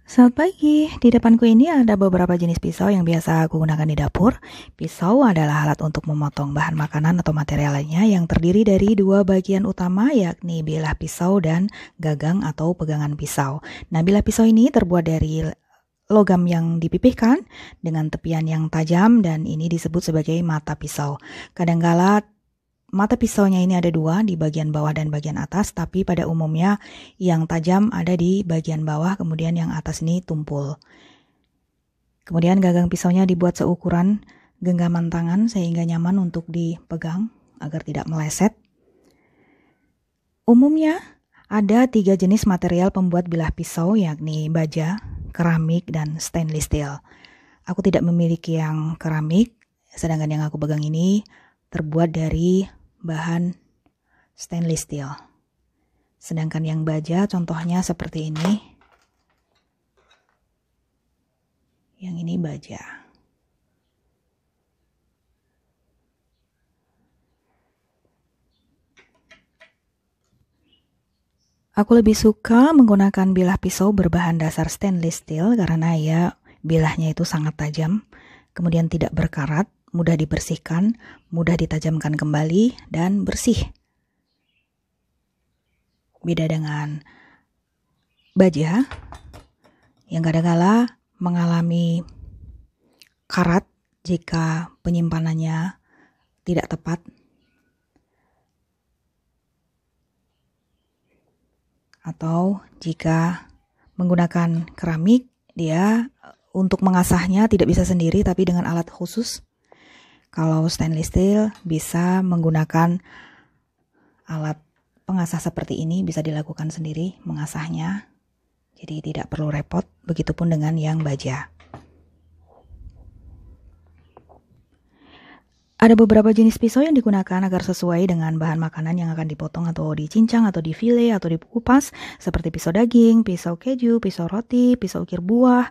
Selamat pagi, di depanku ini ada beberapa jenis pisau yang biasa aku gunakan di dapur. Pisau adalah alat untuk memotong bahan makanan atau material lainnya yang terdiri dari dua bagian utama, yakni bilah pisau dan gagang atau pegangan pisau. Nah, bilah pisau ini terbuat dari logam yang dipipihkan dengan tepian yang tajam dan ini disebut sebagai mata pisau. Kadangkala mata pisaunya ini ada dua, di bagian bawah dan bagian atas, tapi pada umumnya yang tajam ada di bagian bawah, kemudian yang atas ini tumpul. Kemudian gagang pisaunya dibuat seukuran genggaman tangan sehingga nyaman untuk dipegang agar tidak meleset. Umumnya ada 3 jenis material pembuat bilah pisau, yakni baja, keramik, dan stainless steel. Aku tidak memiliki yang keramik, sedangkan yang aku pegang ini terbuat dari bahan stainless steel. Sedangkan yang baja contohnya seperti ini. Yang ini baja. Aku lebih suka menggunakan bilah pisau berbahan dasar stainless steel karena bilahnya itu sangat tajam, kemudian tidak berkarat, mudah dibersihkan, mudah ditajamkan kembali, dan bersih. Beda dengan baja yang kadang-kala mengalami karat jika penyimpanannya tidak tepat. Atau jika menggunakan keramik, dia untuk mengasahnya tidak bisa sendiri tapi dengan alat khusus. Kalau stainless steel bisa menggunakan alat pengasah seperti ini, bisa dilakukan sendiri mengasahnya. Jadi tidak perlu repot, begitupun dengan yang baja. Ada beberapa jenis pisau yang digunakan agar sesuai dengan bahan makanan yang akan dipotong atau dicincang atau difile atau dikupas, seperti pisau daging, pisau keju, pisau roti, pisau ukir buah,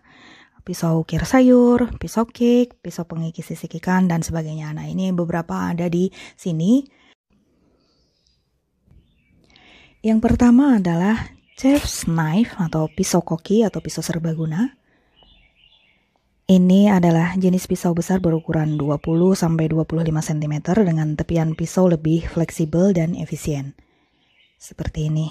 pisau ukir sayur, pisau cake, pisau pengikis sisik ikan, dan sebagainya. Nah, ini beberapa ada di sini. Yang pertama adalah chef's knife atau pisau koki atau pisau serbaguna. Ini adalah jenis pisau besar berukuran 20-25 cm dengan tepian pisau lebih fleksibel dan efisien. Seperti ini.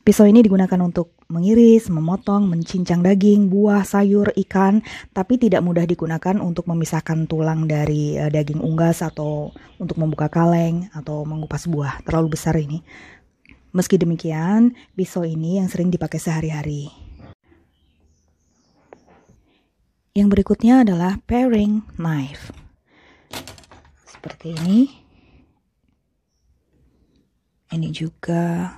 Pisau ini digunakan untuk mengiris, memotong, mencincang daging, buah, sayur, ikan, tapi tidak mudah digunakan untuk memisahkan tulang dari daging unggas atau untuk membuka kaleng atau mengupas buah. Terlalu besar ini. Meski demikian, pisau ini yang sering dipakai sehari-hari. Yang berikutnya adalah paring knife. Seperti ini. Ini juga.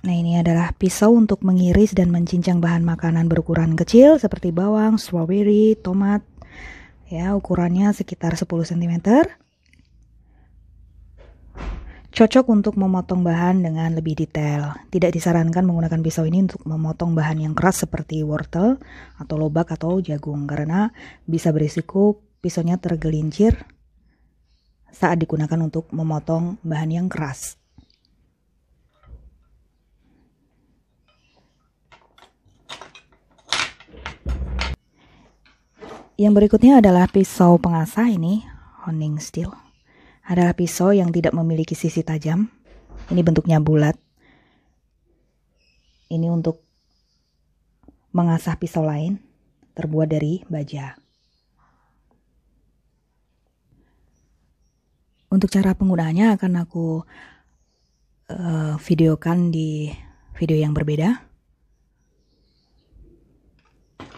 Nah, ini adalah pisau untuk mengiris dan mencincang bahan makanan berukuran kecil seperti bawang, strawberry, tomat. Ya, ukurannya sekitar 10 cm. Cocok untuk memotong bahan dengan lebih detail. Tidak disarankan menggunakan pisau ini untuk memotong bahan yang keras seperti wortel atau lobak atau jagung karena bisa berisiko pisaunya tergelincir saat digunakan untuk memotong bahan yang keras. Yang berikutnya adalah pisau pengasah, ini honing steel. Adalah pisau yang tidak memiliki sisi tajam. Ini bentuknya bulat. Ini untuk mengasah pisau lain, terbuat dari baja. Untuk cara penggunaannya akan aku videokan di video yang berbeda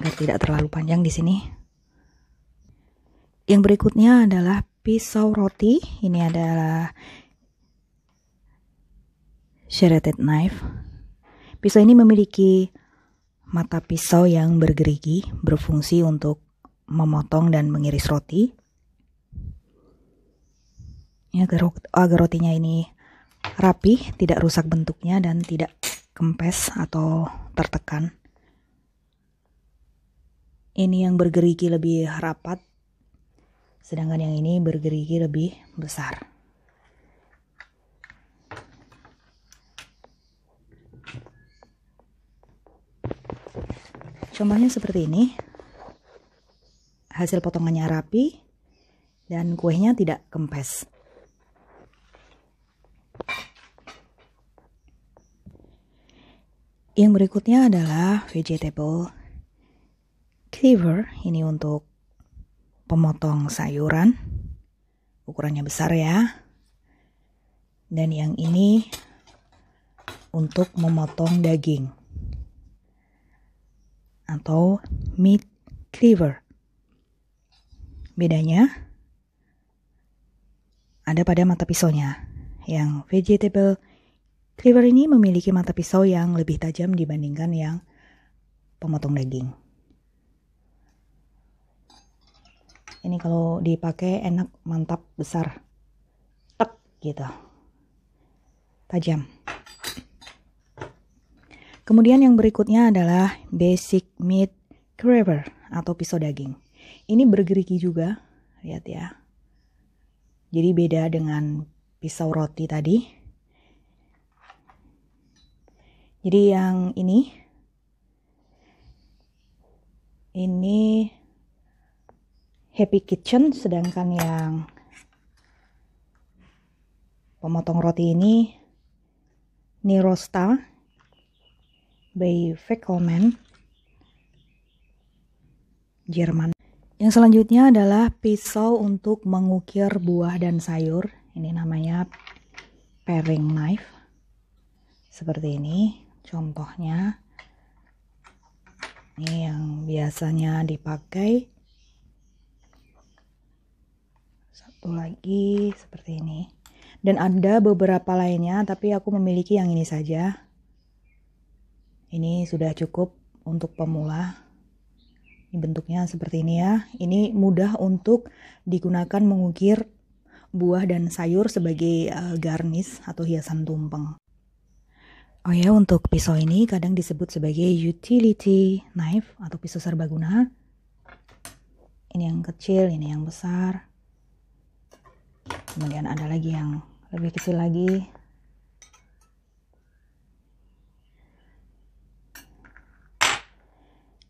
agar tidak terlalu panjang di sini. Yang berikutnya adalah pisau roti. Ini adalah serrated knife. Pisau ini memiliki mata pisau yang bergerigi, berfungsi untuk memotong dan mengiris roti. Agar rotinya ini rapi, tidak rusak bentuknya dan tidak kempes atau tertekan. Ini yang bergerigi lebih rapat, sedangkan yang ini bergerigi lebih besar. Contohnya seperti ini. Hasil potongannya rapi dan kuenya tidak kempes. Yang berikutnya adalah vegetable cleaver. Ini untuk pemotong sayuran. Ukurannya besar ya. Dan yang ini untuk memotong daging atau meat cleaver. Bedanya ada pada mata pisaunya. Yang vegetable cleaver ini memiliki mata pisau yang lebih tajam dibandingkan yang pemotong daging. Ini kalau dipakai enak, mantap, besar, tek gitu, tajam. Kemudian yang berikutnya adalah basic meat cleaver atau pisau daging. Ini bergerigi juga, lihat ya. Jadi beda dengan pisau roti tadi. Jadi yang ini Happy Kitchen, sedangkan yang pemotong roti ini Nirosta by Fackelmann, Jerman. Yang selanjutnya adalah pisau untuk mengukir buah dan sayur. Ini namanya paring knife. Seperti ini contohnya. Ini yang biasanya dipakai. Satu lagi seperti ini. Dan ada beberapa lainnya, tapi aku memiliki yang ini saja. Ini sudah cukup untuk pemula. Bentuknya seperti ini ya. Ini mudah untuk digunakan mengukir buah dan sayur sebagai garnish atau hiasan tumpeng. Oh ya, untuk pisau ini kadang disebut sebagai utility knife atau pisau serbaguna. Ini yang kecil, ini yang besar. Kemudian ada lagi yang lebih kecil lagi.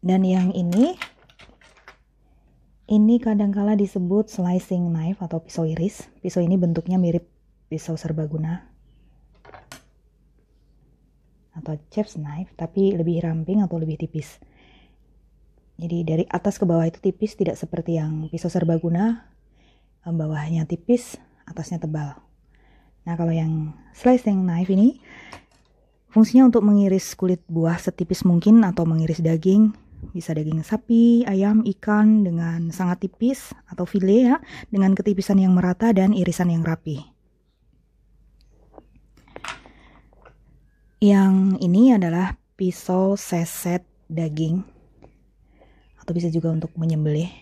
Dan yang ini kadangkala disebut slicing knife atau pisau iris. Pisau ini bentuknya mirip pisau serbaguna atau chef's knife, tapi lebih ramping atau lebih tipis. Jadi dari atas ke bawah itu tipis, tidak seperti yang pisau serbaguna, bawahnya tipis, atasnya tebal. Nah, kalau yang slicing knife ini fungsinya untuk mengiris kulit buah setipis mungkin atau mengiris daging. Bisa daging sapi, ayam, ikan dengan sangat tipis atau file ya, dengan ketipisan yang merata dan irisan yang rapi. Yang ini adalah pisau seset daging atau bisa juga untuk menyembelih.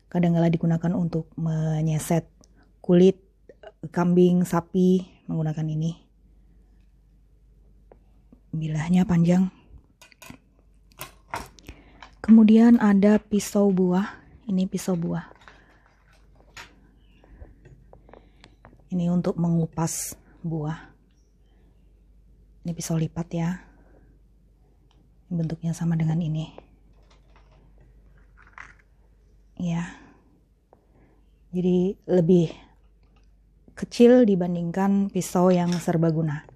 Kadang-kala digunakan untuk menyeset kulit kambing, sapi menggunakan ini. Bilahnya panjang. Kemudian ada pisau buah. Ini pisau buah. Ini untuk mengupas buah. Ini pisau lipat ya. Bentuknya sama dengan ini. Ya. Jadi lebih kecil dibandingkan pisau yang serbaguna.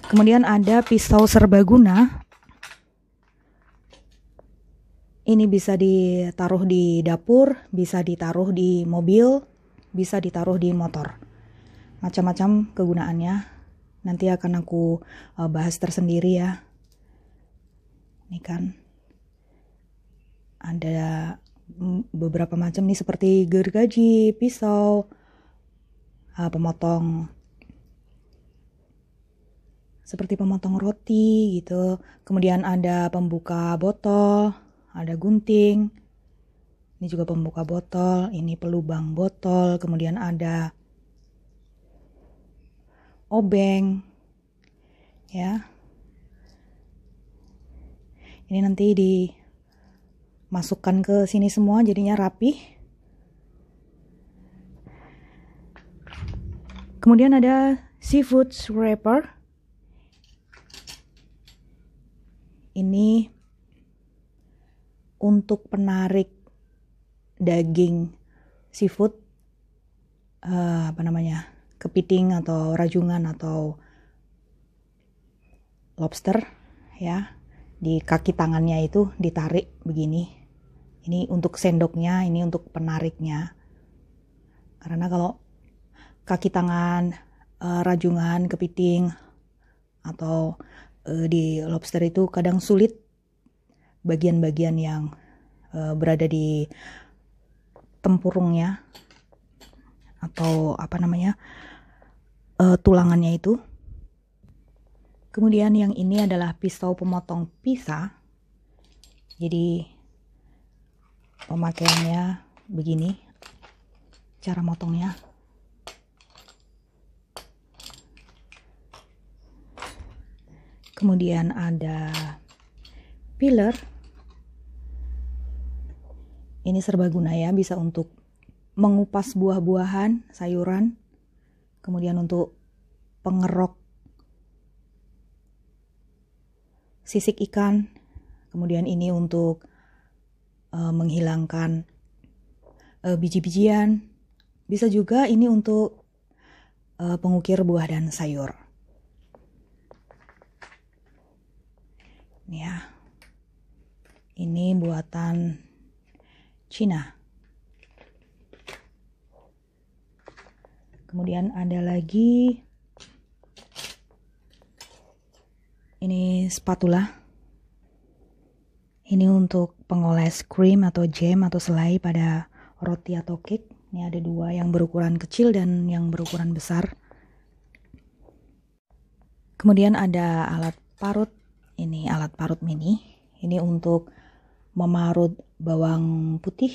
Kemudian ada pisau serbaguna. Ini bisa ditaruh di dapur, bisa ditaruh di mobil, bisa ditaruh di motor. Macam-macam kegunaannya. Nanti akan aku bahas tersendiri ya. Ini kan ada beberapa macam nih seperti gergaji, pisau, seperti pemotong roti gitu. Kemudian ada pembuka botol, ada gunting. Ini juga pembuka botol, ini pelubang botol, kemudian ada obeng. Ya. Ini nanti dimasukkan ke sini semua jadinya rapi. Kemudian ada seafood scraper. Ini untuk penarik daging seafood, kepiting atau rajungan atau lobster ya. Di kaki tangannya itu ditarik begini. Ini untuk sendoknya, ini untuk penariknya. Karena kalau kaki tangan rajungan, kepiting atau di lobster itu kadang sulit bagian-bagian yang berada di tempurungnya atau tulangannya itu. Kemudian yang ini adalah pisau pemotong pizza. Jadi pemakaiannya begini cara motongnya. Kemudian ada peeler. Ini serbaguna ya, bisa untuk mengupas buah-buahan, sayuran. Kemudian untuk pengerok sisik ikan. Kemudian ini untuk menghilangkan biji-bijian. Bisa juga ini untuk pengukir buah dan sayur. Ini ya. Ini buatan Cina. Kemudian ada lagi ini spatula. Ini untuk pengoles krim atau jam atau selai pada roti atau cake. Ini ada dua, yang berukuran kecil dan yang berukuran besar. Kemudian ada alat parut. Ini alat parut mini. Ini untuk memarut bawang putih.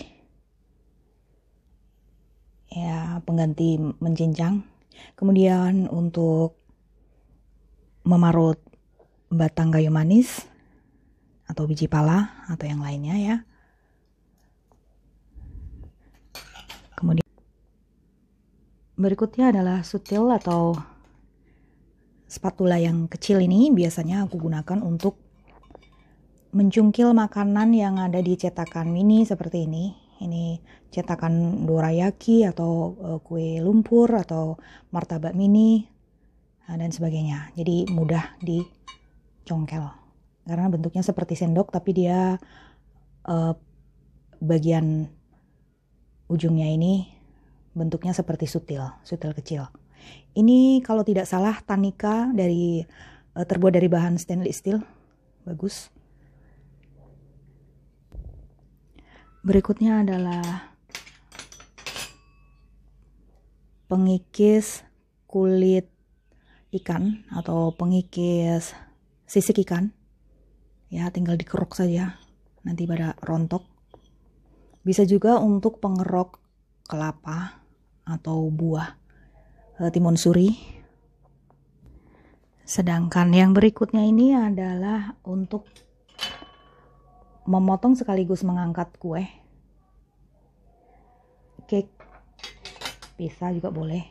Ya, pengganti mencincang. Kemudian untuk memarut batang kayu manis atau biji pala atau yang lainnya ya. Kemudian berikutnya adalah sutil atau spatula yang kecil. Ini biasanya aku gunakan untuk mencungkil makanan yang ada di cetakan mini seperti ini. Ini cetakan dorayaki atau kue lumpur atau martabak mini dan sebagainya. Jadi mudah dicongkel karena bentuknya seperti sendok, tapi dia bagian ujungnya ini bentuknya seperti sutil kecil. Ini kalau tidak salah Tanika terbuat dari bahan stainless steel. Bagus. Berikutnya adalah pengikis kulit ikan atau pengikis sisik ikan. Ya, tinggal dikerok saja nanti pada rontok. Bisa juga untuk pengerok kelapa atau buah timun suri. Sedangkan yang berikutnya ini adalah untuk memotong sekaligus mengangkat kue, cake, pizza juga boleh.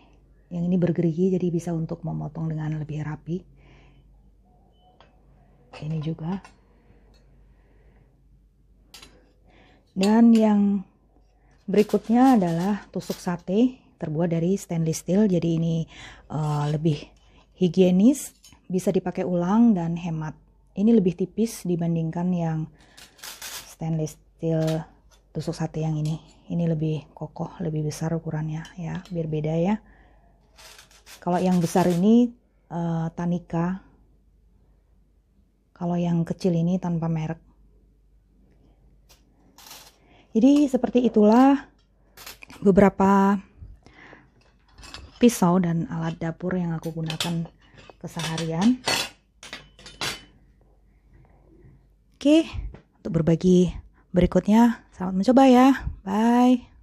Yang ini bergerigi jadi bisa untuk memotong dengan lebih rapi. Ini juga. Dan yang berikutnya adalah tusuk sate terbuat dari stainless steel. Jadi ini lebih higienis, bisa dipakai ulang dan hemat. Ini lebih tipis dibandingkan yang stainless steel tusuk sate yang ini. Ini lebih kokoh, lebih besar ukurannya ya, biar beda ya. Kalau yang besar ini Tanika. Kalau yang kecil ini tanpa merek. Jadi seperti itulah beberapa pisau dan alat dapur yang aku gunakan keseharian. Oke, untuk berbagi berikutnya, selamat mencoba ya. Bye.